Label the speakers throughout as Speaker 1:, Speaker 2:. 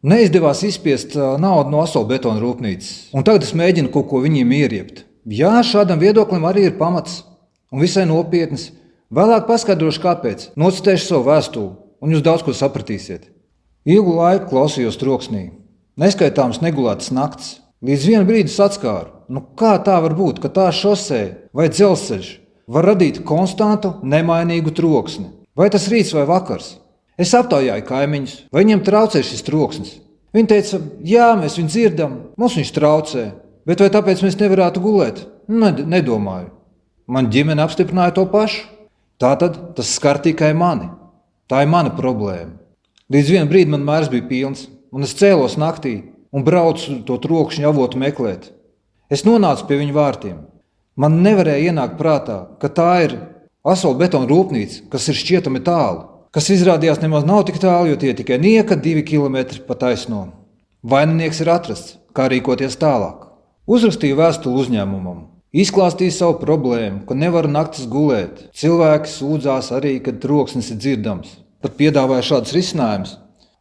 Speaker 1: Neizdevās izspiest naudu no asolbetona rūpnīcas, un tagad es mēģinu kaut ko viņiem ieriept. Jā, šādam viedoklim arī ir pamats, un visai nopietnas. Vēlāk paskaidrošu, kāpēc. Nocitēšu savu vēstuli, un jūs daudz ko sapratīsiet. Ilgu laiku klausījos troksnī. Neskaitāmas negulētas naktis. Līdz vienu brīdi atskāru, kā tā var būt, ka tā šosei vai dzelzceļš var radīt konstantu, nemainīgu troksni. Vai tas rīts vai vakars? Es aptaujāju kaimiņus, vai viņiem traucē šis troksnis. Viņi teica, jā, mēs viņu dzirdam, mums viņš traucē, bet vai tāpēc mēs nevarētu gulēt? Nedomāju. Man ģimene apstiprināja to pašu. Tātad tas skar tikai mani. Tā ir mana problēma. Līdz vienu brīdi man mērs bija pilns, un es cēlos naktī un braucu to trokšņu avotu meklēt. Es nonācu pie viņu vārtiem. Man nevarēja ienākt prātā, ka tā ir asolbetona rūpnīca, kas ir šķietami tālu, kas izrādījās nemaz nav tik tālu, jo tie tikai nieka 2 kilometri pa taisno. Vaininieks ir atrasts, kā rīkoties tālāk. Uzrakstīju vēstuli uzņēmumam. Izklāstīju savu problēmu, ka nevaru naktis gulēt. Cilvēki sūdzās arī, kad troksnis ir dzirdams. Pat piedāvāja šādus risinājumus.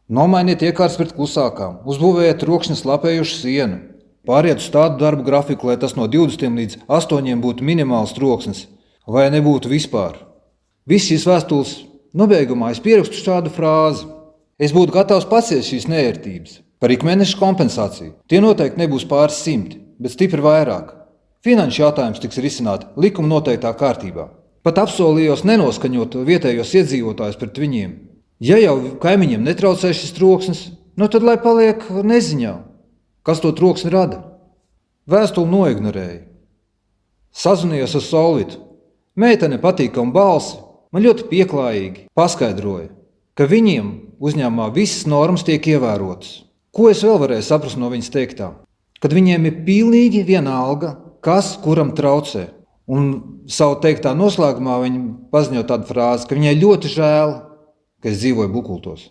Speaker 1: Nomainiet iekārtas pret klusākām, uzbūvējiet trokšņa slapējušu sienu. Pāriet uz tādu darbu grafiku, lai tas no 20 līdz 8 būtu minimāls troksnis, vai nebūtu vispār. Viss šīs vēstules nobeigumā es pierakstu šādu frāzi. Es būtu gatavs paciest šīs neērtības par ikmēneša kompensāciju. Tie noteikti nebūs pāris 100, bet stipri vairāk. Finanšu jautājums tiks risināti likuma noteiktā kārtībā. Pat apsolījos nenoskaņot vietējos iedzīvotājus pret viņiem. Ja jau kaimiņiem netraucē šis troksnis, tad lai paliek neziņā, kas to troksni rada. Vēstuli noignorēju. Sazvanījos ar Solvitu. Meitene patīkama balsi, man ļoti pieklājīgi paskaidroja, ka viņiem uzņēmumā visas normas tiek ievērotas. Ko es vēl varēju saprast no viņas teiktā? Kad viņiem ir pilnīgi vienalga, kas kuram traucē. Un savu teiktā noslēgumā viņa paziņoja tādu frāzi, ka viņai ļoti žēl, ka es dzīvoju Bukultos.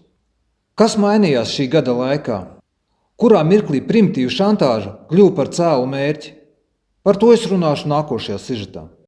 Speaker 1: Kas mainījās šī gada laikā? Kurā mirklī primitīva šantāža kļuva par cēlu mērķi? Par to es runāšu nākošajā sižetā.